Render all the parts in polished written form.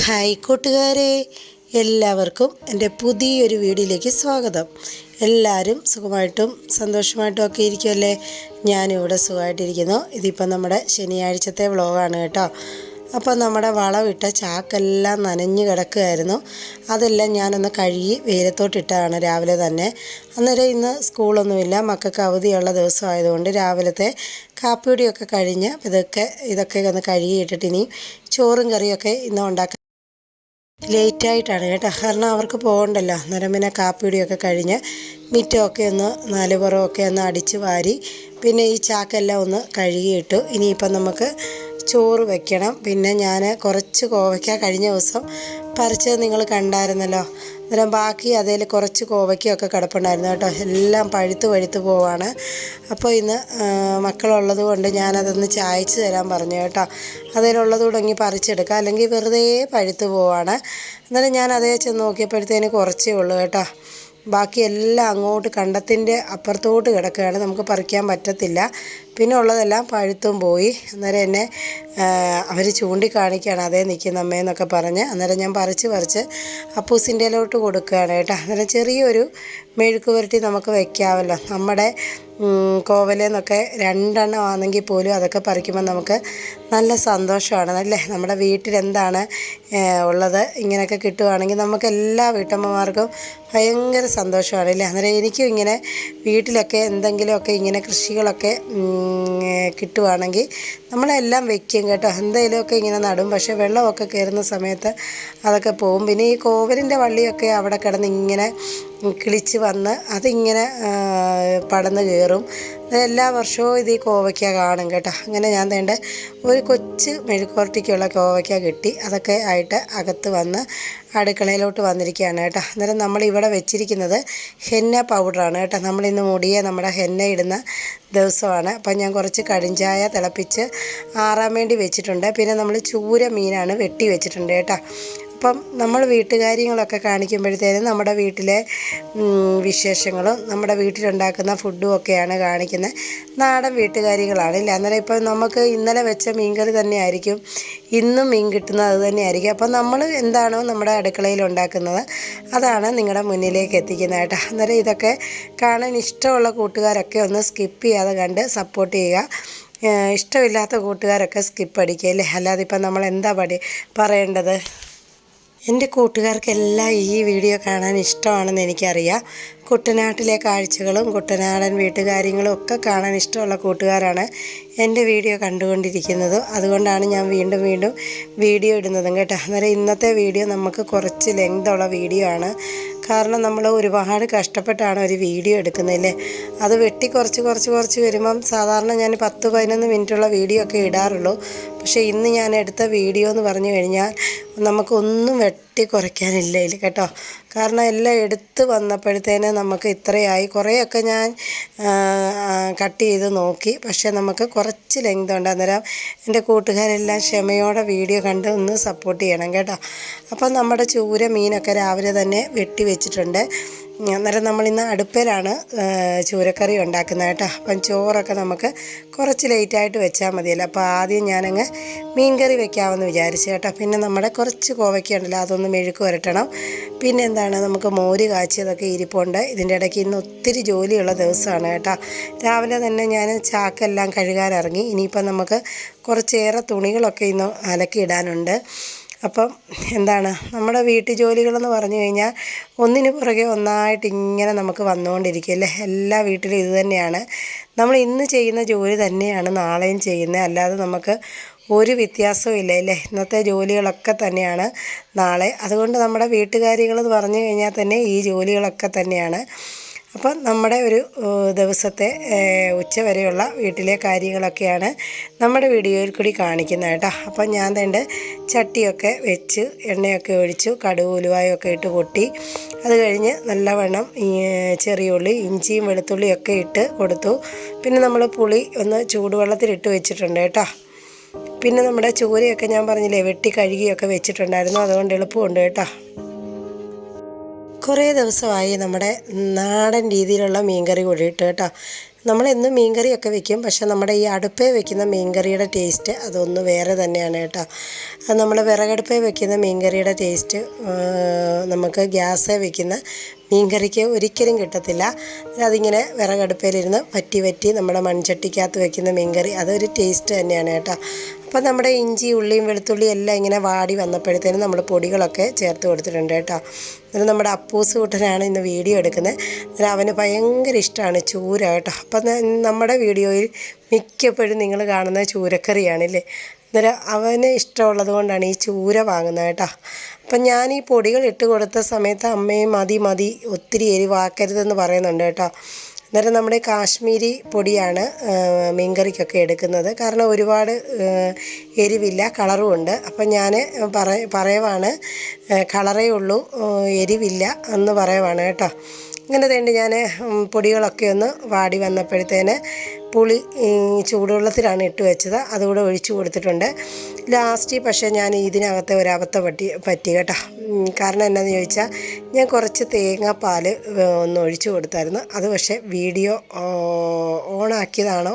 Hi കൂട്ടുകാരെ, എല്ലാവർക്കും എൻ്റെ പുതിയൊരു വീഡിയോയിലേക്ക് സ്വാഗതം. എല്ലാവരും സുഖമായിട്ടും സന്തോഷമായിട്ടും ഒക്കെ ഇരിക്കുമല്ലേ? ഞാനിവിടെ സുഖമായിട്ടിരിക്കുന്നു. ഇതിപ്പം നമ്മുടെ ശനിയാഴ്ചത്തെ വ്ളോഗാണ് കേട്ടോ. അപ്പോൾ നമ്മുടെ വളമിട്ട ചാക്കെല്ലാം നനഞ്ഞ് കിടക്കുകയായിരുന്നു. അതെല്ലാം ഞാനൊന്ന് കഴുകി വെയിലത്തോട്ടിട്ടതാണ് രാവിലെ തന്നെ. അന്നേരം ഇന്ന് സ്കൂളൊന്നുമില്ല, മക്കൾക്ക് അവധിയുള്ള ദിവസമായതുകൊണ്ട് രാവിലത്തെ കാപ്പിയുടിയൊക്കെ കഴിഞ്ഞ് ഇതൊക്കെ ഒന്ന് കഴുകിയിട്ടിട്ട് ഇനി ചോറും കറിയൊക്കെ ഇന്ന് ഉണ്ടാക്കാൻ ലേറ്റായിട്ടാണ് കേട്ടോ. കാരണം അവർക്ക് പോകണ്ടല്ലോ. അന്നേരം പിന്നെ കാപ്പിയുടിയൊക്കെ കഴിഞ്ഞ് മിറ്റമൊക്കെ ഒന്ന് നാലുപുറമൊക്കെ ഒന്ന് അടിച്ച് വാരി പിന്നെ ഈ ചാക്കെല്ലാം ഒന്ന് കഴുകിയിട്ടു. ഇനിയിപ്പം നമുക്ക് ചോറ് വയ്ക്കണം. പിന്നെ ഞാൻ കുറച്ച് കോവയ്ക്ക കഴിഞ്ഞ ദിവസം പറിച്ചത് നിങ്ങൾ കണ്ടായിരുന്നല്ലോ. അന്നേരം ബാക്കി അതിൽ കുറച്ച് കോവയ്ക്കൊക്കെ കിടപ്പുണ്ടായിരുന്നു കേട്ടോ. എല്ലാം പഴുത്ത് പോവാണ്. അപ്പോൾ ഇന്ന് മക്കളുള്ളത് കൊണ്ട് ഞാനതൊന്ന് ചായച്ച് തരാൻ പറഞ്ഞു കേട്ടോ. അതിലുള്ളത് തുടങ്ങി പറിച്ചെടുക്കാം, അല്ലെങ്കിൽ വെറുതെ പഴുത്ത് പോവാണ്. അന്നേരം ഞാൻ അതേ ചെന്ന് നോക്കിയപ്പോഴത്തേന് കുറച്ചേ ഉള്ളൂ കേട്ടോ. ബാക്കി എല്ലാം അങ്ങോട്ട് കണ്ടത്തിൻ്റെ അപ്പുറത്തോട്ട് കിടക്കുകയാണ്, നമുക്ക് പറിക്കാൻ പറ്റത്തില്ല. പിന്നെ ഉള്ളതെല്ലാം പഴുത്തും പോയി. അന്നേരം എന്നെ അവർ ചൂണ്ടിക്കാണിക്കുകയാണ്, അതേ നിൽക്കുന്ന അമ്മയെന്നൊക്കെ പറഞ്ഞ്. അന്നേരം ഞാൻ പറിച്ച് അപ്പൂസിൻ്റെയിലോട്ട് കൊടുക്കുകയാണ് കേട്ടോ. അന്നേരം ചെറിയൊരു മെഴുക്ക് പുരട്ടി നമുക്ക് വയ്ക്കാമല്ലോ. നമ്മുടെ കോവലെന്നൊക്കെ 2 എണ്ണം ആണെങ്കിൽ പോലും അതൊക്കെ പറിക്കുമ്പോൾ നമുക്ക് നല്ല സന്തോഷമാണ് അല്ലേ. നമ്മുടെ വീട്ടിലെന്താണ് ഉള്ളത് ഇങ്ങനെയൊക്കെ കിട്ടുകയാണെങ്കിൽ നമുക്ക് എല്ലാ വീട്ടമ്മമാർക്കും ഭയങ്കര സന്തോഷമാണ് അല്ലേ. അന്നേരം എനിക്കും ഇങ്ങനെ വീട്ടിലൊക്കെ എന്തെങ്കിലുമൊക്കെ ഇങ്ങനെ കൃഷികളൊക്കെ കിട്ടുവാണെങ്കിൽ നമ്മളെല്ലാം വെക്കും കേട്ടോ. എന്തെങ്കിലുമൊക്കെ ഇങ്ങനെ നടും. പക്ഷേ വെള്ളമൊക്കെ കയറുന്ന സമയത്ത് അതൊക്കെ പോവും. പിന്നെ ഈ കോവലിൻ്റെ വള്ളിയൊക്കെ അവിടെ കിടന്ന് ഇങ്ങനെ കിളിച്ച് വന്ന് അതിങ്ങനെ പടന്ന് കയറും. എല്ലാ വർഷവും ഇത് ഈ കോവയ്ക്ക കാണും കേട്ടോ. അങ്ങനെ ഞാൻ വേണ്ട ഒരു കൊച്ച് മെഴുക്കുവരട്ടിക്കുള്ള കോവയ്ക്ക കിട്ടി. അതൊക്കെ ആയിട്ട് അകത്ത് വന്ന് അടുക്കളയിലോട്ട് വന്നിരിക്കുകയാണ് കേട്ടോ. അന്നേരം നമ്മളിവിടെ വെച്ചിരിക്കുന്നത് ഹെന്ന പൗഡറാണ് കേട്ടോ. നമ്മളിന്ന് മുടിയെ നമ്മുടെ ഹെന്ന ഇടുന്ന ദിവസമാണ്. അപ്പം ഞാൻ കുറച്ച് കടുംചായ തിളപ്പിച്ച് ആറാൻ വേണ്ടി വെച്ചിട്ടുണ്ട്. പിന്നെ നമ്മൾ ചൂര മീനാണ് വെട്ടി വെച്ചിട്ടുണ്ട് കേട്ടോ. അപ്പം നമ്മൾ വീട്ടുകാര്യങ്ങളൊക്കെ കാണിക്കുമ്പോഴത്തേനും നമ്മുടെ വീട്ടിലെ വിശേഷങ്ങളും നമ്മുടെ വീട്ടിലുണ്ടാക്കുന്ന ഫുഡും ഒക്കെയാണ് കാണിക്കുന്നത്. നാടൻ വീട്ടുകാര്യങ്ങളാണ് ഇല്ല. അന്നേരം ഇപ്പം നമുക്ക് ഇന്നലെ വെച്ച മീൻകറി തന്നെ ആയിരിക്കും ഇന്നും മീൻ കിട്ടുന്നത് അത് തന്നെ ആയിരിക്കും. അപ്പം നമ്മൾ എന്താണോ നമ്മുടെ അടുക്കളയിൽ ഉണ്ടാക്കുന്നത് അതാണ് നിങ്ങളുടെ മുന്നിലേക്ക് എത്തിക്കുന്നത് കേട്ടോ. അന്നേരം ഇതൊക്കെ കാണാൻ ഇഷ്ടമുള്ള കൂട്ടുകാരൊക്കെ ഒന്ന് സ്കിപ്പ് ചെയ്യാതെ കണ്ട് സപ്പോർട്ട് ചെയ്യുക. ഇഷ്ടമില്ലാത്ത കൂട്ടുകാരൊക്കെ സ്കിപ്പ് അടിക്കുക അല്ലേ. അല്ലാതെ ഇപ്പം നമ്മൾ എന്താ പറയേണ്ടത്. എൻ്റെ കൂട്ടുകാർക്കെല്ലാം ഈ വീഡിയോ കാണാൻ ഇഷ്ടമാണെന്ന് എനിക്കറിയാം. കുട്ടനാട്ടിലെ കാഴ്ചകളും കുട്ടനാടൻ വീട്ടുകാര്യങ്ങളും ഒക്കെ കാണാൻ ഇഷ്ടമുള്ള കൂട്ടുകാരാണ് എൻ്റെ വീഡിയോ കണ്ടുകൊണ്ടിരിക്കുന്നത്. അതുകൊണ്ടാണ് ഞാൻ വീണ്ടും വീഡിയോ ഇടുന്നതും കേട്ടോ. അന്നേരം ഇന്നത്തെ വീഡിയോ നമുക്ക് കുറച്ച് ലെങ്തുള്ള വീഡിയോ ആണ്. കാരണം നമ്മൾ ഒരുപാട് കഷ്ടപ്പെട്ടാണ് ഒരു വീഡിയോ എടുക്കുന്നതല്ലേ. അത് വെട്ടി കുറച്ച് വരുമ്പം സാധാരണ ഞാൻ 10-11 മിനിറ്റുള്ള വീഡിയോ ഒക്കെ ഇടാറുള്ളൂ. പക്ഷേ ഇന്ന് ഞാൻ എടുത്ത വീഡിയോ എന്ന് പറഞ്ഞു കഴിഞ്ഞാൽ നമുക്കൊന്നും വെട്ടി കുറയ്ക്കാനില്ല കേട്ടോ. കാരണം എല്ലാം എടുത്ത് വന്നപ്പോഴത്തേന് നമുക്ക് ഇത്രയായി. കുറേയൊക്കെ ഞാൻ കട്ട് ചെയ്ത് നോക്കി, പക്ഷേ നമുക്ക് കുറച്ച് ലെങ്ത് ഉണ്ട്. അന്നേരം എൻ്റെ കൂട്ടുകാരെല്ലാം ക്ഷമയോടെ വീഡിയോ കണ്ട് ഒന്ന് സപ്പോർട്ട് ചെയ്യണം കേട്ടോ. അപ്പം നമ്മുടെ ചൂര മീനൊക്കെ രാവിലെ തന്നെ വെട്ടി വെച്ചിട്ടുണ്ട്. അന്നേരം നമ്മളിന്ന് അടുപ്പിലാണ് ചൂരക്കറി ഉണ്ടാക്കുന്നത് കേട്ടോ. അപ്പം ചോറൊക്കെ നമുക്ക് കുറച്ച് ലേറ്റായിട്ട് വെച്ചാൽ മതിയല്ലോ. അപ്പോൾ ആദ്യം ഞാനങ്ങ് മീൻ കറി വെക്കാമെന്ന് വിചാരിച്ചു കേട്ടോ. പിന്നെ നമ്മുടെ കുറച്ച് കോവയ്ക്ക ഉണ്ടല്ലോ, അതൊന്ന് മെഴുക്ക് വരട്ടണം. പിന്നെ എന്താണ്, നമുക്ക് മോര് കാച്ചിയതൊക്കെ ഇരിപ്പുണ്ട്. ഇതിൻ്റെ ഇടയ്ക്ക് ഇന്ന് ഒത്തിരി ജോലിയുള്ള ദിവസമാണ് കേട്ടോ. രാവിലെ തന്നെ ഞാൻ ചാക്കെല്ലാം കഴുകാൻ ഇറങ്ങി. ഇനിയിപ്പം നമുക്ക് കുറച്ചേറെ തുണികളൊക്കെ ഇന്ന് അലക്കിയിടാനുണ്ട്. അപ്പം എന്താണ്, നമ്മുടെ വീട്ടു ജോലികളെന്ന് പറഞ്ഞു കഴിഞ്ഞാൽ ഒന്നിനു പുറകെ ഒന്നായിട്ട് ഇങ്ങനെ നമുക്ക് വന്നുകൊണ്ടിരിക്കും അല്ലേ. എല്ലാ വീട്ടിലും ഇത് തന്നെയാണ്. നമ്മൾ ഇന്ന് ചെയ്യുന്ന ജോലി തന്നെയാണ് നാളെയും ചെയ്യുന്നത്. അല്ലാതെ നമുക്ക് ഒരു വ്യത്യാസവും ഇല്ല അല്ലേ. ഇന്നത്തെ ജോലികളൊക്കെ തന്നെയാണ് നാളെ. അതുകൊണ്ട് നമ്മുടെ വീട്ടുകാര്യങ്ങളെന്ന് പറഞ്ഞു കഴിഞ്ഞാൽ തന്നെ ഈ ജോലികളൊക്കെ തന്നെയാണ്. അപ്പം നമ്മുടെ ഒരു ദിവസത്തെ ഉച്ചവരെയുള്ള വീട്ടിലെ കാര്യങ്ങളൊക്കെയാണ് നമ്മുടെ വീഡിയോയിൽ കൂടി കാണിക്കുന്നത് കേട്ടോ. അപ്പം ഞാൻ തന്നെ ചട്ടിയൊക്കെ വെച്ച് എണ്ണയൊക്കെ ഒഴിച്ചു കടുക് ഉലുവായൊക്കെ ഇട്ട് പൊട്ടി. അത് കഴിഞ്ഞ് നല്ലവണ്ണം ചെറിയ ഉള്ളി ഇഞ്ചിയും വെളുത്തുള്ളിയൊക്കെ ഇട്ട് കൊടുത്തു. പിന്നെ നമ്മൾ പുളി ഒന്ന് ചൂടുവെള്ളത്തിലിട്ട് വെച്ചിട്ടുണ്ട് കേട്ടോ. പിന്നെ നമ്മുടെ ചൂരയൊക്കെ ഞാൻ പറഞ്ഞില്ലേ വെട്ടി കഴുകിയൊക്കെ വെച്ചിട്ടുണ്ടായിരുന്നു. അതുകൊണ്ട് എളുപ്പമുണ്ട് കേട്ടോ. കുറേ ദിവസമായി നമ്മുടെ നാടൻ രീതിയിലുള്ള മീൻകറി കൂടിയിട്ട് കേട്ടോ. നമ്മളെന്നും മീൻകറിയൊക്കെ വെക്കും, പക്ഷെ നമ്മുടെ ഈ അടുപ്പേ വെക്കുന്ന മീൻകറിയുടെ ടേസ്റ്റ് അതൊന്ന് വേറെ തന്നെയാണ് കേട്ടോ. അത് നമ്മൾ വിറകടുപ്പേ വെക്കുന്ന മീൻകറിയുടെ ടേസ്റ്റ് നമുക്ക് ഗ്യാസേ വെക്കുന്ന മീൻകറിക്ക് ഒരിക്കലും കിട്ടത്തില്ല. അതിങ്ങനെ വിറകടുപ്പയിലിരുന്ന് വറ്റി നമ്മുടെ മൺചട്ടിക്കകത്ത് വെക്കുന്ന മീൻകറി അതൊരു ടേസ്റ്റ് തന്നെയാണ് കേട്ടോ. അപ്പം നമ്മുടെ ഇഞ്ചി ഉള്ളിയും വെളുത്തുള്ളിയും എല്ലാം ഇങ്ങനെ വാടി വന്നപ്പോഴത്തേനും നമ്മൾ പൊടികളൊക്കെ ചേർത്ത് കൊടുത്തിട്ടുണ്ട് കേട്ടോ. അത് നമ്മുടെ അപ്പൂസ് കൂട്ടനാണ് ഇന്ന് വീഡിയോ എടുക്കുന്നത്. അവന് ഭയങ്കര ഇഷ്ടമാണ് ചൂര കേട്ടോ. അപ്പം നമ്മുടെ വീഡിയോയിൽ മിക്കപ്പോഴും നിങ്ങൾ കാണുന്നത് ചൂരക്കറിയാണല്ലേ. അന്നേരം അവന് ഇഷ്ടമുള്ളത് കൊണ്ടാണ് ഈ ചൂര വാങ്ങുന്നത് കേട്ടോ. അപ്പം ഞാൻ ഈ പൊടികൾ ഇട്ട് കൊടുത്ത സമയത്ത് അമ്മയും മതി ഒത്തിരി എരിവാക്കരുതെന്ന് പറയുന്നുണ്ട് കേട്ടോ. അന്നേരം നമ്മുടെ കാശ്മീരി പൊടിയാണ് മീൻകറിക്കൊക്കെ എടുക്കുന്നത്. കാരണം ഒരുപാട് എരിവില്ല, കളറും ഉണ്ട്. അപ്പം ഞാൻ പറയുവാണ് കളറേ ഉള്ളൂ, എരിവില്ല എന്ന് പറയുവാണ് കേട്ടോ. ഇങ്ങനെ തേണ്ടി ഞാൻ പൊടികളൊക്കെ ഒന്ന് വാടി വന്നപ്പോഴത്തേന് പുളി ചൂടുവെള്ളത്തിലാണ് ഇട്ട് വെച്ചത്, അതുകൂടെ ഒഴിച്ചു കൊടുത്തിട്ടുണ്ട്. ലാസ്റ്റ് പക്ഷേ ഞാൻ ഇതിനകത്ത് ഒരബദ്ധം പറ്റി കേട്ടോ. കാരണം എന്നാന്ന് ചോദിച്ചാൽ ഞാൻ കുറച്ച് തേങ്ങാപ്പാൽ ഒന്ന് ഒഴിച്ചു കൊടുത്തായിരുന്നു. അത് പക്ഷേ വീഡിയോ ഓണാക്കിയതാണോ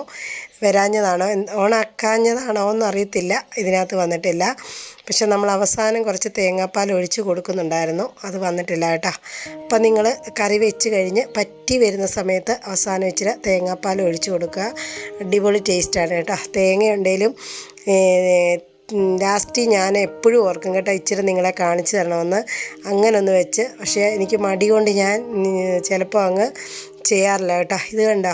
വരാഞ്ഞതാണോ ഓണാക്കാഞ്ഞതാണോ എന്നറിയത്തില്ല, ഇതിനകത്ത് വന്നിട്ടില്ല. പക്ഷെ നമ്മൾ അവസാനം കുറച്ച് തേങ്ങാപ്പാൽ ഒഴിച്ച് കൊടുക്കുന്നുണ്ടായിരുന്നു, അത് വന്നിട്ടില്ല കേട്ടോ. അപ്പം നിങ്ങൾ കറി വെച്ച് കഴിഞ്ഞ് പറ്റി വരുന്ന സമയത്ത് അവസാനം ഇച്ചിരി തേങ്ങാപ്പാൽ ഒഴിച്ച് കൊടുക്കുക. അടിപൊളി ടേസ്റ്റാണ് കേട്ടോ. തേങ്ങയുണ്ടെങ്കിലും ലാസ്റ്റ് ഞാൻ എപ്പോഴും ഓർക്കും കേട്ടോ, ഇച്ചിരി നിങ്ങളെ കാണിച്ചു തരണമെന്ന്. അങ്ങനെ ഒന്ന് വെച്ച്, പക്ഷേ എനിക്ക് മടി കൊണ്ട് ഞാൻ ചിലപ്പോൾ അങ്ങ് ചെയ്യാറില്ല കേട്ടോ. ഇത് കണ്ടോ,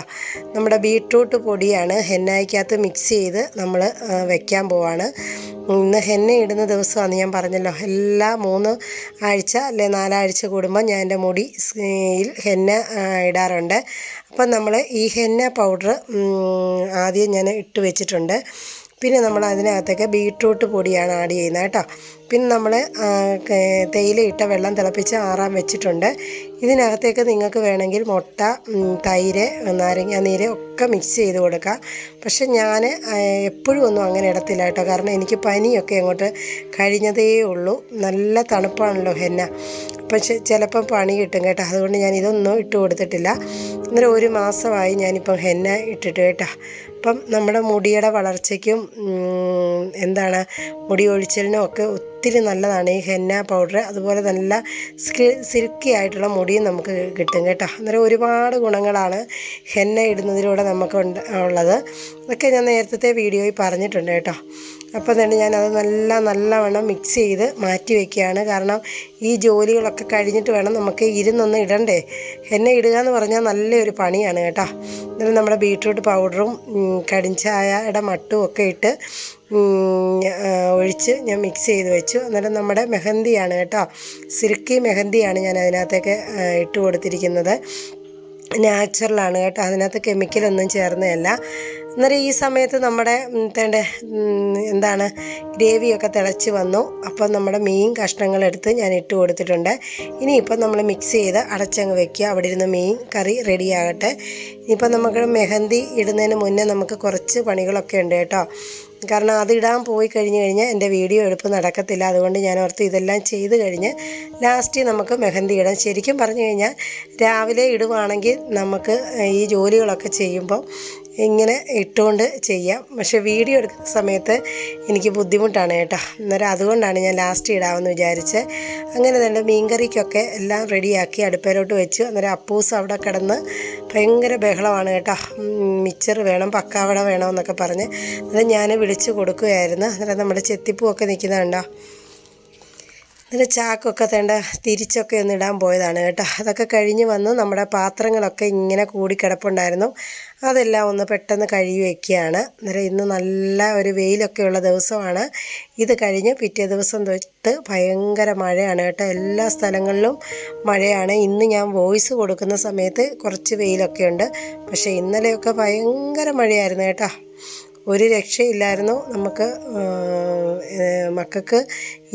നമ്മുടെ ബീട്രൂട്ട് പൊടിയാണ് ഹെന്നയ്ക്കകത്ത് മിക്സ് ചെയ്ത് നമ്മൾ വെക്കാൻ പോവാണ്. ഇന്ന് ഹെന്ന ഇടുന്ന ദിവസമാണ് ഞാൻ പറഞ്ഞല്ലോ. എല്ലാ 3 ആഴ്ച അല്ലെ 4 ആഴ്ച കൂടുമ്പോൾ ഞാൻ എൻ്റെ മുടിയിൽ ഹെന്ന ഇടാറുണ്ട്. അപ്പം നമ്മൾ ഈ ഹെന്ന പൗഡർ ആദ്യം ഞാൻ ഇട്ട് വെച്ചിട്ടുണ്ട്. പിന്നെ നമ്മൾ അതിനകത്തേക്ക് ബീട്രൂട്ട് പൊടിയാണ് ആഡ് ചെയ്യുന്നത് കേട്ടോ. പിന്നെ നമ്മൾ തേയിലയിട്ട വെള്ളം തിളപ്പിച്ച് ആറാൻ വെച്ചിട്ടുണ്ട്. ഇതിനകത്തേക്ക് നിങ്ങൾക്ക് വേണമെങ്കിൽ മുട്ട, തൈര്, നാരങ്ങ നീര് ഒക്കെ മിക്സ് ചെയ്ത് കൊടുക്കാം. പക്ഷെ ഞാൻ എപ്പോഴും ഒന്നും അങ്ങനെ ഇടത്തില്ല കേട്ടോ. കാരണം എനിക്ക് പനിയൊക്കെ അങ്ങോട്ട് കഴിഞ്ഞതേ ഉള്ളൂ. നല്ല തണുപ്പാണല്ലോ ഹെന്ന, പക്ഷെ ചിലപ്പം പണി കിട്ടും കേട്ടോ. അതുകൊണ്ട് ഞാൻ ഇതൊന്നും ഇട്ട് കൊടുത്തിട്ടില്ല. അന്നേരം 1 മാസമായി ഞാനിപ്പം ഹെന്ന ഇട്ടിട്ട് കേട്ടോ. അപ്പം നമ്മുടെ മുടിയുടെ വളർച്ചയ്ക്കും മുടി ഒഴിച്ചലിനും ഒക്കെ ഒത്തിരി നല്ലതാണ് ഈ ഹെന്ന പൗഡർ. അതുപോലെ നല്ല സിൽക്കി ആയിട്ടുള്ള മുടിയും നമുക്ക് കിട്ടും കേട്ടോ. അന്നേരം ഒരുപാട് ഗുണങ്ങളാണ് ഹെന്ന ഇടുന്നതിലൂടെ നമുക്ക് ഉള്ളത്. അതൊക്കെ ഞാൻ നേരത്തെ വീഡിയോയിൽ പറഞ്ഞിട്ടുണ്ട് കേട്ടോ. അപ്പോൾ തന്നെ ഞാനത് നല്ലവണ്ണം മിക്സ് ചെയ്ത് മാറ്റി വയ്ക്കുകയാണ്. കാരണം ഈ ജോലികളൊക്കെ കഴിഞ്ഞിട്ട് വേണം നമുക്ക് ഇരുന്നൊന്ന് ഇടണ്ടേ. ഹെന്ന ഇടുക എന്ന് പറഞ്ഞാൽ നല്ലൊരു പണിയാണ് കേട്ടോ. എന്നിട്ട് നമ്മുടെ ബീട്രൂട്ട് പൗഡറും കടിഞ്ചായയുടെ മട്ടും ഒക്കെ ഇട്ട് ഒഴിച്ച് ഞാൻ മിക്സ് ചെയ്ത് വെച്ചു. അന്നേരം നമ്മുടെ മെഹന്തിയാണ് കേട്ടോ, സിൽക്കി മെഹന്തിയാണ് ഞാൻ അതിനകത്തേക്ക് ഇട്ട് കൊടുത്തിരിക്കുന്നത്. നാച്ചുറലാണ് കേട്ടോ, അതിനകത്ത് കെമിക്കലൊന്നും ചേർന്നതല്ല. അന്നേരം ഈ സമയത്ത് നമ്മുടെ ഗ്രേവിയൊക്കെ തിളച്ച് വന്നു. അപ്പം നമ്മുടെ മീൻ കഷ്ണങ്ങളെടുത്ത് ഞാൻ ഇട്ട് കൊടുത്തിട്ടുണ്ട്. ഇനിയിപ്പം നമ്മൾ മിക്സ് ചെയ്ത് അടച്ചങ്ങ് വെക്കുക. അവിടെ ഇരുന്ന് മീൻ കറി റെഡിയാകട്ടെ. ഇനിയിപ്പം നമുക്ക് മെഹന്തി ഇടുന്നതിന് മുന്നേ നമുക്ക് കുറച്ച് പണികളൊക്കെ ഉണ്ട് കേട്ടോ. കാരണം അതിടാൻ പോയി കഴിഞ്ഞാൽ എൻ്റെ വീഡിയോ എടുപ്പ് നടക്കത്തില്ല. അതുകൊണ്ട് ഞാൻ ഓർത്ത് ഇതെല്ലാം ചെയ്ത് കഴിഞ്ഞ് ലാസ്റ്റ് നമുക്ക് മെഹന്തി ഇടാം. ശരിക്കും പറഞ്ഞു കഴിഞ്ഞാൽ രാവിലെ ഇടുവാണെങ്കിൽ നമുക്ക് ഈ ജോലികളൊക്കെ ചെയ്യുമ്പോൾ ഇങ്ങനെ ഇട്ടുകൊണ്ട് ചെയ്യാം. പക്ഷേ വീഡിയോ എടുക്കുന്ന സമയത്ത് എനിക്ക് ബുദ്ധിമുട്ടാണ് കേട്ടോ. അന്നേരം അതുകൊണ്ടാണ് ഞാൻ ലാസ്റ്റ് ഇടാമെന്ന് വിചാരിച്ച്. അങ്ങനെ തന്നെ മീൻകറിക്കൊക്കെ എല്ലാം റെഡിയാക്കി അടുപ്പയിലോട്ട് വെച്ചു. അന്നേരം അപ്പൂസ് അവിടെ കിടന്ന് ഭയങ്കര ബഹളമാണ് കേട്ടോ. മിച്ചർ വേണം, പക്കാവട വേണമെന്നൊക്കെ പറഞ്ഞ് അത് ഞാൻ വിളിച്ച് കൊടുക്കുകയായിരുന്നു. അന്നേരം നമ്മുടെ ചെത്തിപ്പൂവൊക്കെ നിൽക്കുന്നുണ്ടോ. എന്നിട്ട് ചാക്കൊക്കെ തിരിച്ചൊക്കെ ഒന്ന് ഇടാൻ പോയതാണ് കേട്ടോ. അതൊക്കെ കഴിഞ്ഞ് വന്ന് നമ്മുടെ പാത്രങ്ങളൊക്കെ ഇങ്ങനെ കൂടിക്കിടപ്പുണ്ടായിരുന്നു. അതെല്ലാം ഒന്ന് പെട്ടെന്ന് കഴുകി വയ്ക്കുകയാണ്. അന്നേരം ഇന്ന് നല്ല ഒരു വെയിലൊക്കെയുള്ള ദിവസമാണ്. ഇത് കഴിഞ്ഞ് പിറ്റേ ദിവസം തൊട്ട് ഭയങ്കര മഴയാണ് കേട്ടോ. എല്ലാ സ്ഥലങ്ങളിലും മഴയാണ്. ഇന്ന് ഞാൻ വോയിസ് കൊടുക്കുന്ന സമയത്ത് കുറച്ച് വെയിലൊക്കെ ഉണ്ട്. പക്ഷേ ഇന്നലെയൊക്കെ ഭയങ്കര മഴയായിരുന്നു കേട്ടോ. ഒരു രക്ഷയില്ലായിരുന്നു. നമുക്ക് മക്കൾക്ക്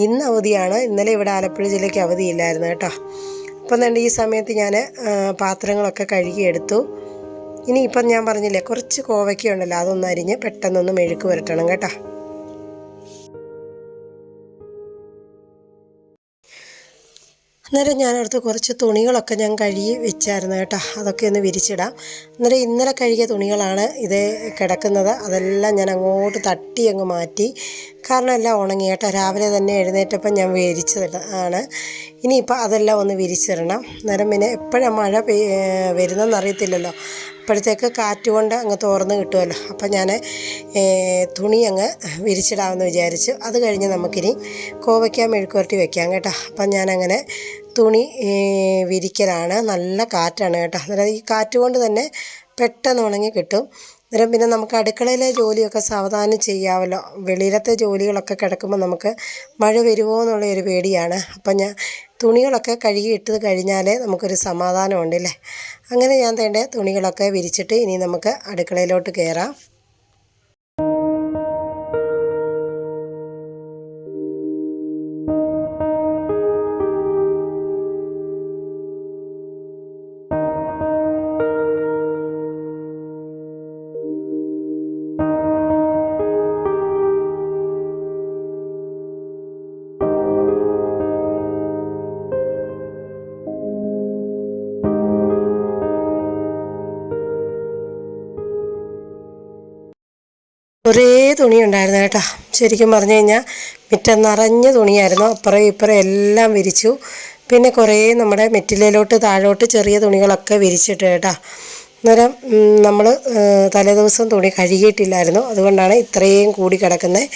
ഇന്ന് അവധിയാണ്. ഇന്നലെ ഇവിടെ ആലപ്പുഴ ജില്ലയ്ക്ക് അവധിയില്ലായിരുന്നു കേട്ടോ. അപ്പം ഈ സമയത്ത് ഞാൻ പാത്രങ്ങളൊക്കെ കഴുകിയെടുത്തു. ഇനിയിപ്പം ഞാൻ പറഞ്ഞില്ലേ കുറച്ച് കോവയ്ക്ക ഉണ്ടല്ലോ, അതൊന്ന് അരിഞ്ഞ് പെട്ടെന്നൊന്ന് മെഴുക്ക് പുരട്ടണം കേട്ടോ. അന്നേരം ഞാനടുത്ത് കുറച്ച് തുണികളൊക്കെ ഞാൻ കഴുകി വെച്ചായിരുന്നു കേട്ടോ. അതൊക്കെ ഒന്ന് വിരിച്ചിടാം. അന്നേരം ഇന്നലെ കഴുകിയ തുണികളാണ് ഇത് കിടക്കുന്നത്. അതെല്ലാം ഞാൻ അങ്ങോട്ട് തട്ടി അങ്ങ് മാറ്റി. കാരണം എല്ലാം ഉണങ്ങി കേട്ടോ. രാവിലെ തന്നെ എഴുന്നേറ്റപ്പം ഞാൻ വിരിച്ചതാണ്. ഇനിയിപ്പോൾ അതെല്ലാം ഒന്ന് വിരിച്ചിടണം. അന്നേരം പിന്നെ എപ്പോഴാണ് മഴ വരുന്നതെന്ന് അറിയത്തില്ലല്ലോ. അപ്പോഴത്തേക്ക് കാറ്റ് കൊണ്ട് അങ്ങ് തോർന്ന് കിട്ടുമല്ലോ. അപ്പം ഞാൻ തുണി അങ്ങ് വിരിച്ചിടാമെന്ന് വിചാരിച്ചു. അത് കഴിഞ്ഞ് നമുക്കിനി കോവയ്ക്ക മെഴുക്കുവരട്ടി വെക്കാം കേട്ടോ. അപ്പം ഞാനങ്ങനെ തുണി വിരിക്കലാണ്. നല്ല കാറ്റാണ് കേട്ടോ. അന്നേരം ഈ കാറ്റ് കൊണ്ട് തന്നെ പെട്ടെന്ന് ഉണങ്ങി കിട്ടും. അന്നേരം പിന്നെ നമുക്ക് അടുക്കളയിലെ ജോലിയൊക്കെ സാവധാനം ചെയ്യാമല്ലോ. വെളിയിലത്തെ ജോലികളൊക്കെ കിടക്കുമ്പോൾ നമുക്ക് മഴ വരുമോ എന്നുള്ളൊരു പേടിയാണ്. അപ്പം ഞാൻ തുണികളൊക്കെ കഴുകിയിട്ട് കഴിഞ്ഞാലേ നമുക്കൊരു സമാധാനമുണ്ടല്ലേ. അങ്ങനെ ഞാൻ തേണ്ട തുണികളൊക്കെ വിരിച്ചിട്ട് ഇനി നമുക്ക് അടുക്കളയിലോട്ട് കയറാം. കുറേ തുണി ഉണ്ടായിരുന്നു കേട്ടോ. ശരിക്കും പറഞ്ഞു കഴിഞ്ഞാൽ മുറ്റം നിറഞ്ഞ തുണിയായിരുന്നു. അപ്പുറം ഇപ്പുറം എല്ലാം വിരിച്ചു. പിന്നെ കുറേ നമ്മുടെ മെറ്റിലയിലോട്ട് താഴോട്ട് ചെറിയ തുണികളൊക്കെ വിരിച്ചിട്ട് കേട്ടോ. അന്നേരം നമ്മൾ തലേദിവസം തുണി കഴുകിയിട്ടില്ലായിരുന്നു. അതുകൊണ്ടാണ് ഇത്രയും കൂടി കിടക്കുന്നത്.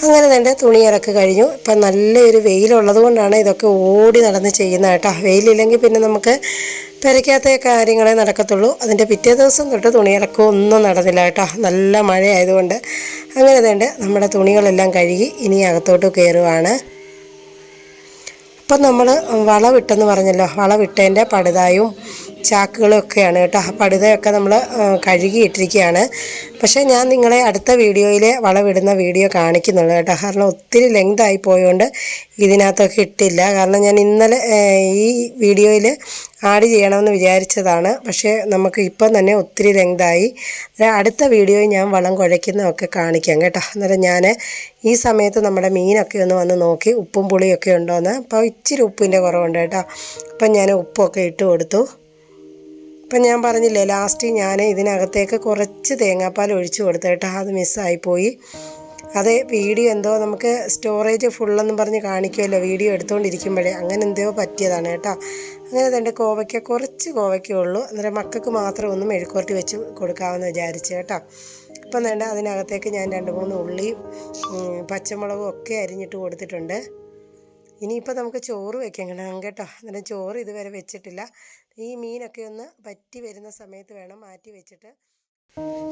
അങ്ങനെ തന്നെ തുണിയിറക്ക് കഴിഞ്ഞു. ഇപ്പം നല്ലൊരു വെയിലുള്ളത് കൊണ്ടാണ് ഇതൊക്കെ ഓടി നടന്ന് ചെയ്യുന്നത് കേട്ടോ. വെയിലില്ലെങ്കിൽ പിന്നെ നമുക്ക് പെരയ്ക്കകത്തെ കാര്യങ്ങളെ നടക്കത്തുള്ളൂ. അതിൻ്റെ പിറ്റേ ദിവസം തൊട്ട് തുണിയിറക്കം ഒന്നും നടന്നില്ല കേട്ടോ. നല്ല മഴയായതുകൊണ്ട്. അങ്ങനെ തന്നെ നമ്മുടെ തുണികളെല്ലാം കഴുകി ഇനി അകത്തോട്ട് കയറുവാണ്. അപ്പം നമ്മൾ വളവിട്ടെന്ന് പറഞ്ഞല്ലോ. വളവിട്ടതിൻ്റെ പടുതായും ചാക്കുകളും ഒക്കെയാണ് കേട്ടോ. ആ പടുതയൊക്കെ നമ്മൾ കഴുകിയിട്ടിരിക്കുകയാണ്. പക്ഷേ ഞാൻ നിങ്ങളെ അടുത്ത വീഡിയോയിൽ വളവിടുന്ന വീഡിയോ കാണിക്കുന്നുള്ളൂ കേട്ടോ. കാരണം ഒത്തിരി ലെങ്തായി പോയതുകൊണ്ട് ഇതിനകത്തൊക്കെ ഇട്ടില്ല. കാരണം ഞാൻ ഇന്നലെ ഈ വീഡിയോയിൽ ആഡ് ചെയ്യണമെന്ന് വിചാരിച്ചതാണ്. പക്ഷേ നമുക്ക് ഇപ്പം തന്നെ ഒത്തിരി ലെങ്തായി. അടുത്ത വീഡിയോയിൽ ഞാൻ വളം കുഴയ്ക്കുന്നതൊക്കെ കാണിക്കാം കേട്ടോ. അന്നേരം ഞാൻ ഈ സമയത്ത് നമ്മുടെ മീനൊക്കെ ഒന്ന് വന്ന് നോക്കി ഉപ്പും പുളിയൊക്കെ ഉണ്ടോയെന്ന്. അപ്പോൾ ഇച്ചിരി ഉപ്പിൻ്റെ കുറവുണ്ട് കേട്ടോ. അപ്പം ഞാൻ ഉപ്പൊക്കെ ഇട്ട് കൊടുത്തു. ഇപ്പം ഞാൻ പറഞ്ഞില്ലേ, ലാസ്റ്റ് ഞാൻ ഇതിനകത്തേക്ക് കുറച്ച് തേങ്ങാപ്പാൽ ഒഴിച്ചു കൊടുത്തു കേട്ടോ. അത് മിസ്സായിപ്പോയി. അത് വീഡിയോ എന്തോ നമുക്ക് സ്റ്റോറേജ് ഫുള്ളെന്നും പറഞ്ഞ് കാണിക്കുമല്ലോ വീഡിയോ എടുത്തുകൊണ്ടിരിക്കുമ്പോഴേ. അങ്ങനെ എന്തോ പറ്റിയതാണ് കേട്ടോ. അങ്ങനെ തന്നെ കുറച്ച് കോവയ്ക്കുള്ളൂ. അന്നേരം മക്കൾക്ക് മാത്രം ഒന്ന് മെഴുക്കുവരട്ടി വെച്ച് കൊടുക്കാമെന്ന് വിചാരിച്ചു കേട്ടോ. അപ്പം വേണ്ട അതിനകത്തേക്ക് ഞാൻ 2-3 ഉള്ളിയും പച്ചമുളകും ഒക്കെ അരിഞ്ഞിട്ട് കൊടുത്തിട്ടുണ്ട്. ഇനിയിപ്പോൾ നമുക്ക് ചോറ് വെക്കണം കേട്ടോ. അന്നേരം ചോറ് ഇതുവരെ വെച്ചിട്ടില്ല. ഈ മീനൊക്കെ ഒന്ന് പറ്റി വരുന്ന സമയത്ത് വേണം മാറ്റി വെച്ചിട്ട്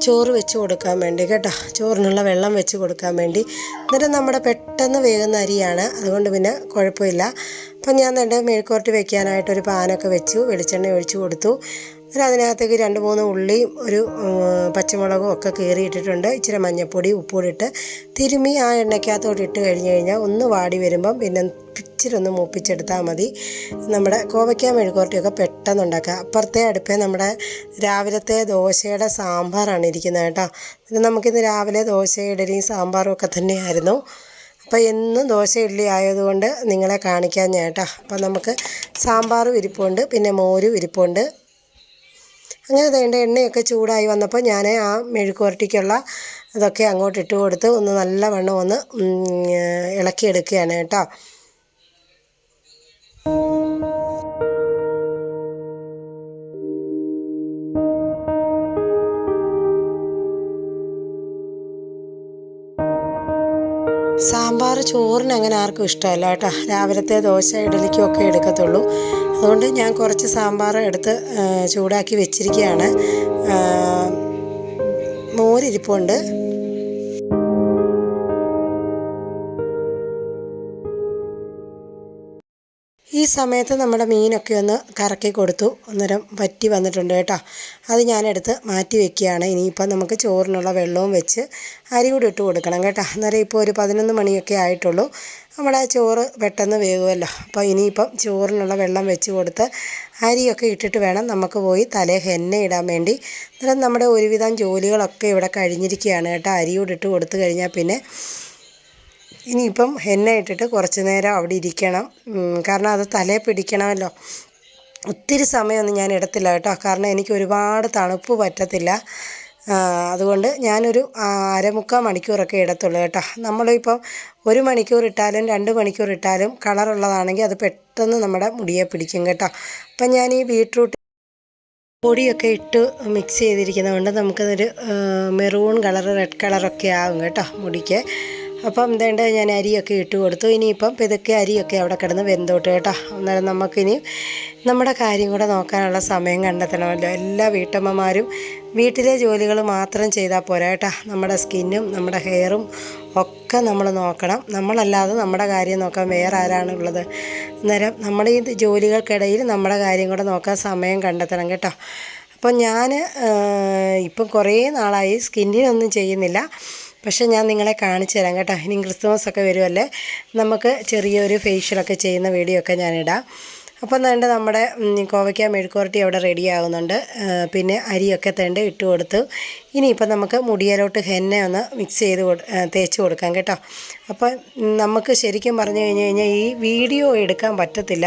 ചോറ് വെച്ച് കൊടുക്കാൻ വേണ്ടി കേട്ടോ. ചോറിനുള്ള വെള്ളം വെച്ച് കൊടുക്കാൻ വേണ്ടി. എന്നിട്ട് നമ്മുടെ പെട്ടെന്ന് വേകുന്ന അരിയാണ്, അതുകൊണ്ട് പിന്നെ കുഴപ്പമില്ല. അപ്പം ഞാൻ എൻ്റെ മെഴുക്കുവരട്ടി വെക്കാനായിട്ടൊരു പാനൊക്കെ വെച്ചു, വെളിച്ചെണ്ണ ഒഴിച്ച് കൊടുത്തു. എന്നിട്ട് അതിനകത്തേക്ക് 2-3 ഉള്ളിയും ഒരു പച്ചമുളകും ഒക്കെ കീറിയിട്ടിട്ടുണ്ട്. ഇച്ചിരി മഞ്ഞൾപ്പൊടി ഉപ്പൂടി ഇട്ട് തിരുമ്മി ആ എണ്ണയ്ക്കകത്തോട്ട് ഇട്ട് കഴിഞ്ഞ് കഴിഞ്ഞാൽ ഒന്ന് വാടി വരുമ്പം പിന്നെ ഇച്ചിരി ഒന്ന് മൂപ്പിച്ചെടുത്താൽ മതി. നമ്മുടെ കോവയ്ക്ക മെഴുക്കുവരട്ടിയൊക്കെ പെട്ടെന്ന് ഉണ്ടാക്കുക. അപ്പുറത്തെ അടുപ്പേ നമ്മുടെ രാവിലത്തെ ദോശയുടെ സാമ്പാറാണ് ഇരിക്കുന്നത് കേട്ടോ. പിന്നെ നമുക്കിന്ന് രാവിലെ ദോശ ഇഡലിയും സാമ്പാറും ഒക്കെ തന്നെയായിരുന്നു. അപ്പോൾ എന്നും ദോശ ഇഡ്ഡലി ആയതുകൊണ്ട് നിങ്ങളെ കാണിക്കാൻ ഞാൻ കേട്ടോ. അപ്പം നമുക്ക് സാമ്പാറും ഇരിപ്പുണ്ട്, പിന്നെ മോരും ഇരിപ്പുണ്ട്. അങ്ങനെ വേണ്ട എണ്ണയൊക്കെ ചൂടായി വന്നപ്പോൾ ഞാൻ ആ മെഴുക്കുവരട്ടിക്കുള്ള ഇതൊക്കെ അങ്ങോട്ട് ഇട്ട് കൊടുത്ത് ഒന്ന് നല്ലവണ്ണം ഒന്ന് ഇളക്കിയെടുക്കുകയാണ് കേട്ടോ. സാമ്പാർ ചോറിന് അങ്ങനെ ആർക്കും ഇഷ്ടമല്ല കേട്ടോ. രാവിലത്തെ ദോശ ഇഡലിക്കും ഒക്കെ എടുക്കത്തുള്ളൂ. അതുകൊണ്ട് ഞാൻ കുറച്ച് സാമ്പാർ എടുത്ത് ചൂടാക്കി വെച്ചിരിക്കുകയാണ്. മോരിരിപ്പുണ്ട്. ഈ സമയത്ത് നമ്മുടെ മീനൊക്കെ ഒന്ന് കറക്കി കൊടുത്തു. അന്നേരം വറ്റി വന്നിട്ടുണ്ട് കേട്ടോ. അത് ഞാനെടുത്ത് മാറ്റി വെക്കുകയാണ്. ഇനിയിപ്പം നമുക്ക് ചോറിനുള്ള വെള്ളവും വെച്ച് അരി കൂടി ഇട്ട് കൊടുക്കണം കേട്ടോ. അന്നേരം ഇപ്പോൾ ഒരു 11 മണിയൊക്കെ ആയിട്ടുള്ളൂ. നമ്മുടെ ചോറ് പെട്ടെന്ന് വേകുമല്ലോ. അപ്പോൾ ഇനിയിപ്പം ചോറിനുള്ള വെള്ളം വെച്ച് കൊടുത്ത് അരിയൊക്കെ ഇട്ടിട്ട് വേണം നമുക്ക് പോയി തലേ എണ്ണ ഇടാൻ വേണ്ടി. അന്നേരം നമ്മുടെ ഒരുവിധം ജോലികളൊക്കെ ഇവിടെ കഴിഞ്ഞിരിക്കുകയാണ് കേട്ടോ. അരി കൂടി ഇട്ട് കൊടുത്തു കഴിഞ്ഞാൽ പിന്നെ ഇനിയിപ്പം ഹെന്ന ഇട്ടിട്ട് കുറച്ച് നേരം അവിടെ ഇരിക്കണം. കാരണം അത് തലയിൽ പിടിക്കണമല്ലോ. ഒത്തിരി സമയമൊന്നും ഞാൻ ഇടത്തില്ല കേട്ടോ, കാരണം എനിക്ക് ഒരുപാട് തണുപ്പ് പറ്റത്തില്ല. അതുകൊണ്ട് ഞാനൊരു അരമുക്കാൽ മണിക്കൂറൊക്കെ ഇടത്തുള്ളൂ കേട്ടോ. നമ്മളിപ്പം 1 മണിക്കൂർ ഇട്ടാലും 2 മണിക്കൂർ ഇട്ടാലും കളറുള്ളതാണെങ്കിൽ അത് പെട്ടെന്ന് നമ്മുടെ മുടിയെ പിടിക്കും കേട്ടോ. അപ്പം ഞാൻ ഈ ബീട്രൂട്ട് പൊടിയൊക്കെ ഇട്ട് മിക്സ് ചെയ്തിരിക്കുന്നതുകൊണ്ട് നമുക്കതൊരു മെറൂൺ കളർ, റെഡ് കളറൊക്കെ ആകും കേട്ടോ മുടിക്ക്. അപ്പം എന്താണ്ട് ഞാൻ അരിയൊക്കെ ഇട്ട് കൊടുത്തു. ഇനിയിപ്പം ഇതൊക്കെ അരിയൊക്കെ അവിടെ കിടന്ന് വെന്തോട്ട് കേട്ടോ. അന്നേരം നമുക്കിനി നമ്മുടെ കാര്യം കൂടെ നോക്കാനുള്ള സമയം കണ്ടെത്തണമല്ലോ. എല്ലാ വീട്ടമ്മമാരും വീട്ടിലെ ജോലികൾ മാത്രം ചെയ്താൽ പോരാ കേട്ടോ. നമ്മുടെ സ്കിന്നും നമ്മുടെ ഹെയറും ഒക്കെ നമ്മൾ നോക്കണം. നമ്മളല്ലാതെ നമ്മുടെ കാര്യം നോക്കാൻ വേറെ ആരാണുള്ളത്? അന്നേരം നമ്മുടെ ഈ ജോലികൾക്കിടയിൽ നമ്മുടെ കാര്യം കൂടെ നോക്കാൻ സമയം കണ്ടെത്തണം കേട്ടോ. അപ്പോൾ ഞാൻ ഇപ്പം കുറേ നാളായി സ്കിന്നിനൊന്നും ചെയ്യുന്നില്ല. പക്ഷേ ഞാൻ നിങ്ങളെ കാണിച്ചു തരാം കേട്ടോ. ഇനി ക്രിസ്മസ് ഒക്കെ വരുമല്ലേ, നമുക്ക് ചെറിയൊരു ഫേഷ്യലൊക്കെ ചെയ്യുന്ന വീഡിയോ ഒക്കെ ഞാനിടാം. അപ്പം വേണ്ട നമ്മുടെ കോവയ്ക്ക മെഴുക്കുവരട്ടി അവിടെ റെഡി ആകുന്നുണ്ട്. പിന്നെ അരിയൊക്കെ ഇട്ട് കൊടുത്തു. ഇനിയിപ്പം നമുക്ക് മുടിയിലോട്ട് ഹെന്ന ഒന്ന് മിക്സ് ചെയ്ത് തേച്ച് കൊടുക്കാം കേട്ടോ. അപ്പം നമുക്ക് ശരിക്കും പറഞ്ഞു കഴിഞ്ഞാൽ ഈ വീഡിയോ എടുക്കാൻ പറ്റത്തില്ല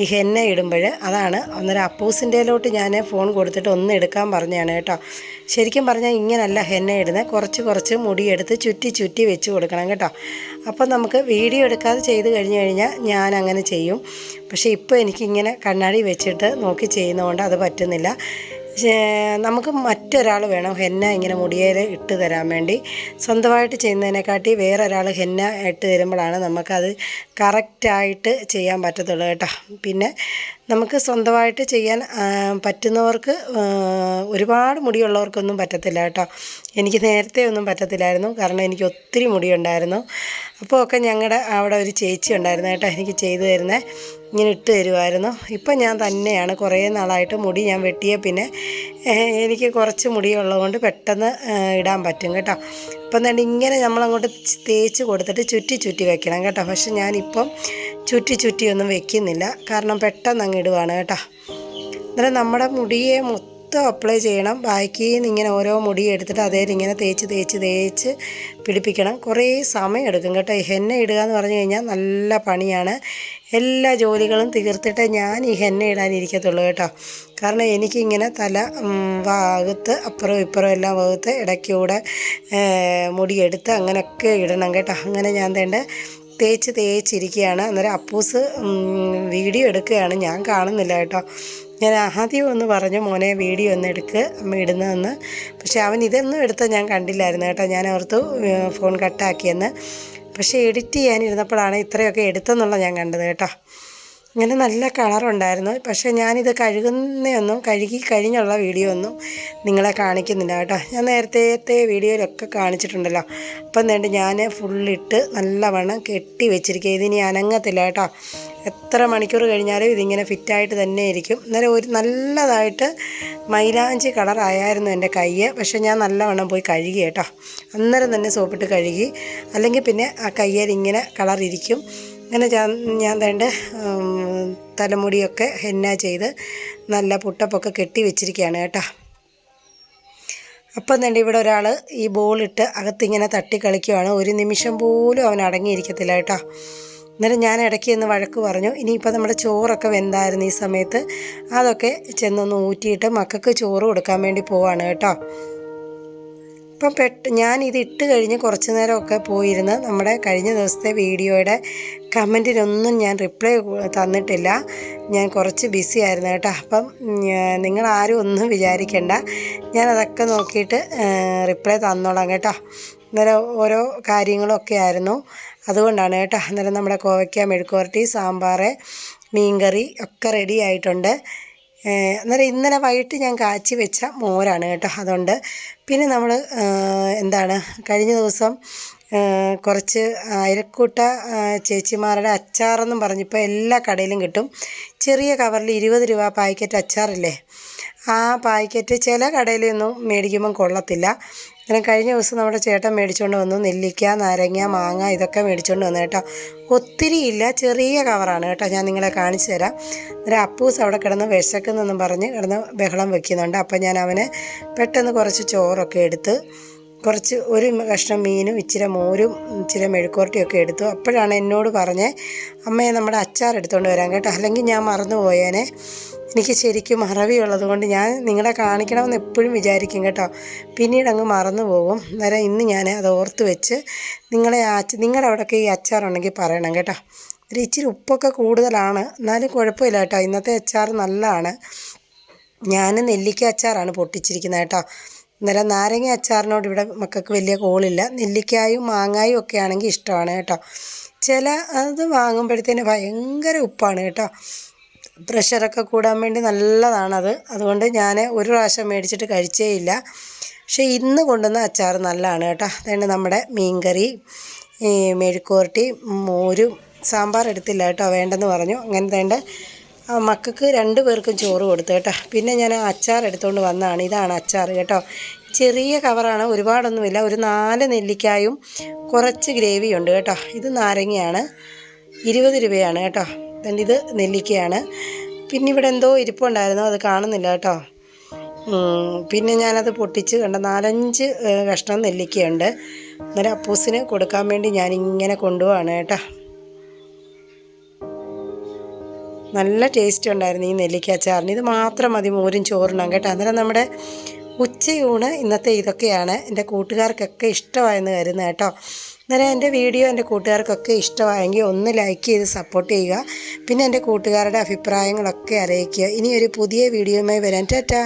ഈ ഹെന്ന ഇടുമ്പോൾ. അതാണ് അന്നേരം അപ്പൂസിൻ്റെയിലോട്ട് ഞാൻ ഫോൺ കൊടുത്തിട്ട് ഒന്ന് എടുക്കാൻ പറഞ്ഞതാണ് കേട്ടോ. ശരിക്കും പറഞ്ഞാൽ ഇങ്ങനല്ല ഹെന്ന ഇടുന്നത്, കുറച്ച് മുടിയെടുത്ത് ചുറ്റി വെച്ച് കൊടുക്കണം കേട്ടോ. അപ്പം നമുക്ക് വീഡിയോ എടുക്കാതെ ചെയ്ത് കഴിഞ്ഞാൽ ഞാൻ അങ്ങനെ ചെയ്യും. പക്ഷേ ഇപ്പോൾ എനിക്കിങ്ങനെ കണ്ണാടി വെച്ചിട്ട് നോക്കി ചെയ്യുന്നതുകൊണ്ട് അത് പറ്റുന്നില്ല. നമുക്ക് മറ്റൊരാൾ വേണം ഹെന്ന ഇങ്ങനെ മുടിയേൽ ഇട്ട് തരാൻ വേണ്ടി. സ്വന്തമായിട്ട് ചെയ്യുന്നതിനെക്കാട്ടി വേറെ ഒരാൾ ഹെന്ന ഇട്ട് തരുമ്പോഴാണ് നമുക്കത് കറക്റ്റായിട്ട് ചെയ്യാൻ പറ്റത്തുള്ളൂ കേട്ടോ. പിന്നെ നമുക്ക് സ്വന്തമായിട്ട് ചെയ്യാൻ പറ്റുന്നവർക്ക്, ഒരുപാട് മുടിയുള്ളവർക്കൊന്നും പറ്റത്തില്ല കേട്ടോ. എനിക്ക് നേരത്തെ ഒന്നും പറ്റത്തില്ലായിരുന്നു, കാരണം എനിക്ക് ഒത്തിരി മുടിയുണ്ടായിരുന്നു. അപ്പോൾ ഒക്കെ ഞങ്ങളുടെ അവിടെ ഒരു ചേച്ചി ഉണ്ടായിരുന്നു കേട്ടോ, എനിക്ക് ചെയ്തു തരുന്നത്, ഇങ്ങനെ ഇട്ട് തരുമായിരുന്നു. ഇപ്പം ഞാൻ തന്നെയാണ് കുറേ നാളായിട്ട് മുടി ഞാൻ വെട്ടിയ പിന്നെ എനിക്ക് കുറച്ച് മുടിയുള്ളതുകൊണ്ട് പെട്ടെന്ന് ഇടാൻ പറ്റും കേട്ടോ. അപ്പം തന്നെ ഇങ്ങനെ നമ്മളങ്ങോട്ട് തേച്ച് കൊടുത്തിട്ട് ചുറ്റി വെക്കണം കേട്ടോ. പക്ഷെ ഞാനിപ്പം ചുറ്റിയൊന്നും വെക്കുന്നില്ല, കാരണം പെട്ടെന്ന് അങ്ങ് ഇടുവാണ് കേട്ടോ. അന്നേരം നമ്മുടെ മുടിയെ മൊത്തം അപ്ലൈ ചെയ്യണം. ബാക്കിൽ നിന്ന് ഇങ്ങനെ ഓരോ മുടി എടുത്തിട്ട് അതേലും ഇങ്ങനെ തേച്ച് പിടിപ്പിക്കണം. കുറേ സമയം എടുക്കും കേട്ടോ. ഈ ഹെന്ന ഇടുക എന്ന് പറഞ്ഞു കഴിഞ്ഞാൽ നല്ല പണിയാണ്. എല്ലാ ജോലികളും തീർത്തിട്ട് ഞാൻ ഈ ഹെന്ന ഇടാനിരിക്കത്തുള്ളൂ കേട്ടോ. കാരണം എനിക്കിങ്ങനെ തല ഭാഗത്ത് അപ്പുറം ഇപ്പുറം എല്ലാം ഭാഗത്ത് ഇടയ്ക്കൂടെ മുടിയെടുത്ത് അങ്ങനെയൊക്കെ ഇടണം കേട്ടോ. അങ്ങനെ ഞാൻ തേച്ചിരിക്കുകയാണ്. അന്നേരം അപ്പൂസ് വീഡിയോ എടുക്കുകയാണ്, ഞാൻ കാണുന്നില്ല കേട്ടോ. ഞാൻ ആദ്യം ഒന്ന് പറഞ്ഞു, മോനെ വീഡിയോ ഒന്ന് എടുക്ക് അമ്മ ഇടുന്നതെന്ന്. പക്ഷേ അവൻ ഇതൊന്നും എടുത്താൽ ഞാൻ കണ്ടില്ലായിരുന്നു കേട്ടോ. ഞാൻ ഓർത്തു ഫോൺ കട്ടാക്കിയെന്ന്. പക്ഷേ എഡിറ്റ് ചെയ്യാനിരുന്നപ്പോഴാണ് ഇത്രയൊക്കെ എടുത്തെന്നുള്ള ഞാൻ കണ്ടത് കേട്ടോ. ഇങ്ങനെ നല്ല കളറുണ്ടായിരുന്നു. പക്ഷേ ഞാനിത് കഴുകി കഴിഞ്ഞുള്ള വീഡിയോ ഒന്നും നിങ്ങളെ കാണിക്കുന്നില്ല കേട്ടോ. ഞാൻ നേരത്തെ വീഡിയോയിലൊക്കെ കാണിച്ചിട്ടുണ്ടല്ലോ. അപ്പം എന്നിട്ട് ഞാൻ ഫുള്ളിട്ട് നല്ലവണ്ണം കെട്ടി വെച്ചിരിക്കുക. ഇതിനി അനങ്ങത്തില്ല കേട്ടോ. എത്ര മണിക്കൂർ കഴിഞ്ഞാലും ഇതിങ്ങനെ ഫിറ്റായിട്ട് തന്നെ ഇരിക്കും. അന്നേരം ഒരു നല്ലതായിട്ട് മൈലാഞ്ചി കളറായിരുന്നു എൻ്റെ കൈ. പക്ഷേ ഞാൻ നല്ലവണ്ണം പോയി കഴുകി കേട്ടോ. അന്നേരം തന്നെ സോപ്പിട്ട് കഴുകി, അല്ലെങ്കിൽ പിന്നെ ആ കയ്യിൽ ഇങ്ങനെ കളറിരിക്കും. അങ്ങനെ ഞാൻ തലമുടിയൊക്കെ ഹെന്ന ചെയ്ത് നല്ല പുട്ടപ്പൊക്കെ കെട്ടി വെച്ചിരിക്കുകയാണ് കേട്ടോ. അപ്പം തന്നെ ഇവിടെ ഒരാൾ ഈ ബോളിട്ട് അകത്തിങ്ങനെ തട്ടി കളിക്കുവാണ്. ഒരു നിമിഷം പോലും അവൻ അടങ്ങിയിരിക്കത്തില്ല കേട്ടോ. അന്നേരം ഞാൻ ഇടയ്ക്ക് ഒന്ന് വഴക്ക് പറഞ്ഞു. ഇനിയിപ്പോൾ നമ്മുടെ ചോറൊക്കെ വെന്തായിരുന്നു ഈ സമയത്ത്, അതൊക്കെ ചെന്നൊന്ന് ഊറ്റിയിട്ട് മക്കൾക്ക് ചോറ് കൊടുക്കാൻ വേണ്ടി പോവാണ് കേട്ടോ. ഇപ്പം ഞാനിത് ഇട്ട് കഴിഞ്ഞ് കുറച്ച് നേരമൊക്കെ പോയിരുന്ന് നമ്മുടെ കഴിഞ്ഞ ദിവസത്തെ വീഡിയോയുടെ കമൻറ്റിനൊന്നും ഞാൻ റിപ്ലൈ തന്നിട്ടില്ല. ഞാൻ കുറച്ച് ബിസി ആയിരുന്നു കേട്ടോ. അപ്പം നിങ്ങളാരും ഒന്നും വിചാരിക്കേണ്ട, ഞാനതൊക്കെ നോക്കിയിട്ട് റിപ്ലൈ തന്നോളാം കേട്ടോ. അന്നേരം ഓരോ കാര്യങ്ങളൊക്കെ ആയിരുന്നു, അതുകൊണ്ടാണ് കേട്ടോ. അന്നേരം നമ്മുടെ കോവയ്ക്ക മെഴുക്കുവരട്ടി, സാമ്പാർ, മീൻകറി ഒക്കെ റെഡി ആയിട്ടുണ്ട്. അന്നേരം ഇന്നലെ വൈകിട്ട് ഞാൻ കാച്ചി വെച്ച മോരാണ് കേട്ടോ. അതുകൊണ്ട് പിന്നെ നമ്മൾ കഴിഞ്ഞ ദിവസം കുറച്ച് അയൽക്കൂട്ട ചേച്ചിമാരുടെ അച്ചാറെന്നും പറഞ്ഞിപ്പോൾ എല്ലാ കടയിലും കിട്ടും. ചെറിയ കവറിൽ 20 രൂപ പാക്കറ്റ് അച്ചാറില്ലേ, ആ പാക്കറ്റ് ചില കടയിലൊന്നും മേടിക്കുമ്പം കൊള്ളത്തില്ല. അങ്ങനെ കഴിഞ്ഞ ദിവസം നമ്മുടെ ചേട്ടൻ മേടിച്ചുകൊണ്ട് വന്നു. നെല്ലിക്ക, നാരങ്ങ, മാങ്ങ ഇതൊക്കെ മേടിച്ചുകൊണ്ട് വന്നു കേട്ടോ. ഒത്തിരി ഇല്ല, ചെറിയ കവറാണ് കേട്ടോ. ഞാൻ നിങ്ങളെ കാണിച്ചു തരാം. ഒരു അപ്പൂസ് അവിടെ കിടന്ന് വിശക്കുന്നെന്നും പറഞ്ഞ് കിടന്ന് ബഹളം വെക്കുന്നുണ്ട്. അപ്പം ഞാൻ അവന് പെട്ടെന്ന് കുറച്ച് ചോറൊക്കെ എടുത്ത് കുറച്ച് ഒരു കഷ്ണം മീനും ഇച്ചിരി മോരും ഇച്ചിരി മെഴുക്കുവരട്ടിയൊക്കെ എടുത്തു. അപ്പോഴാണ് എന്നോട് പറഞ്ഞേ, അമ്മയെ നമ്മുടെ അച്ചാർ എടുത്തുകൊണ്ട് വരാൻ കേട്ടോ, അല്ലെങ്കിൽ ഞാൻ മറന്നു പോയേനെ. എനിക്ക് ശരിക്കും മറവിയുള്ളത് കൊണ്ട് ഞാൻ നിങ്ങളെ കാണിക്കണമെന്ന് എപ്പോഴും വിചാരിക്കും കേട്ടോ, പിന്നീട് അങ്ങ് മറന്നു പോകും. അന്നേരം ഇന്ന് ഞാൻ അത് ഓർത്ത് വെച്ച് നിങ്ങളുടെ അവിടെയൊക്കെ ഈ അച്ചാറുണ്ടെങ്കിൽ പറയണം കേട്ടോ. ഒരു ഇച്ചിരി ഉപ്പൊക്കെ കൂടുതലാണ്, എന്നാലും കുഴപ്പമില്ല കേട്ടോ. ഇന്നത്തെ അച്ചാർ നല്ലതാണ്. ഞാൻ നെല്ലിക്ക അച്ചാറാണ് പൊട്ടിച്ചിരിക്കുന്നത് കേട്ടോ. അന്നേരം നാരങ്ങ അച്ചാറിനോട് ഇവിടെ മക്കൾക്ക് വലിയ കോളില്ല. നെല്ലിക്കായും മാങ്ങായും ഒക്കെ ആണെങ്കിൽ ഇഷ്ടമാണ് കേട്ടോ. അത് വാങ്ങുമ്പോഴത്തേന് ഭയങ്കര ഉപ്പാണ് കേട്ടോ. പ്രഷറൊക്കെ കൂടാൻ വേണ്ടി നല്ലതാണത്. അതുകൊണ്ട് ഞാൻ ഒരു പ്രാവശ്യം മേടിച്ചിട്ട് കഴിച്ചേയില്ല. പക്ഷേ ഇന്ന് കൊണ്ടുവന്ന അച്ചാർ നല്ലതാണ് കേട്ടോ. അതുകൊണ്ട് നമ്മുടെ മീൻകറി, മെഴുക്കുവരട്ടി, മോരും, സാമ്പാർ എടുത്തില്ല കേട്ടോ, വേണ്ടെന്ന് പറഞ്ഞു. അങ്ങനെ തേണ്ട മക്കൾക്ക് 2 പേർക്കും ചോറ് കൊടുത്തു കേട്ടോ. പിന്നെ ഞാൻ അച്ചാർ എടുത്തുകൊണ്ട് വന്നതാണ്. ഇതാണ് അച്ചാർ കേട്ടോ. ചെറിയ കവറാണ്, ഒരുപാടൊന്നുമില്ല. ഒരു 4 നെല്ലിക്കായും കുറച്ച് ഗ്രേവിയുണ്ട് കേട്ടോ. ഇത് നാരങ്ങയാണ്, 20 രൂപയാണ് കേട്ടോ. ഇത് നെല്ലിക്കയാണ്. പിന്നെ ഇവിടെ എന്തോ ഇരിപ്പുണ്ടായിരുന്നു, അത് കാണുന്നില്ല കേട്ടോ. പിന്നെ ഞാനത് പൊട്ടിച്ച് കണ്ട 4-5 കഷ്ണം നെല്ലിക്കയുണ്ട്. അന്നേരം അപ്പൂസിന് കൊടുക്കാൻ വേണ്ടി ഞാനിങ്ങനെ കൊണ്ടുപോവാണ് കേട്ടോ. നല്ല ടേസ്റ്റ് ഉണ്ടായിരുന്നു ഈ നെല്ലിക്ക അച്ചാറിന്. ഇത് മാത്രം മതി മോരും ചോറിനാം കേട്ടോ. അന്നേരം നമ്മുടെ ഉച്ചയൂണ് ഇന്നത്തെ ഇതൊക്കെയാണ്. എൻ്റെ കൂട്ടുകാർക്കൊക്കെ ഇഷ്ടമായെന്ന് കരുതുന്നത് കേട്ടോ. അന്നേരം എൻ്റെ വീഡിയോ എൻ്റെ കൂട്ടുകാർക്കൊക്കെ ഇഷ്ടമായെങ്കിൽ ഒന്ന് ലൈക്ക് ചെയ്ത് സപ്പോർട്ട് ചെയ്യുക. പിന്നെ എൻ്റെ കൂട്ടുകാരുടെ അഭിപ്രായങ്ങളൊക്കെ അറിയിക്കുക. ഇനി ഒരു പുതിയ വീഡിയോയുമായി വരാൻ. ടാറ്റാ.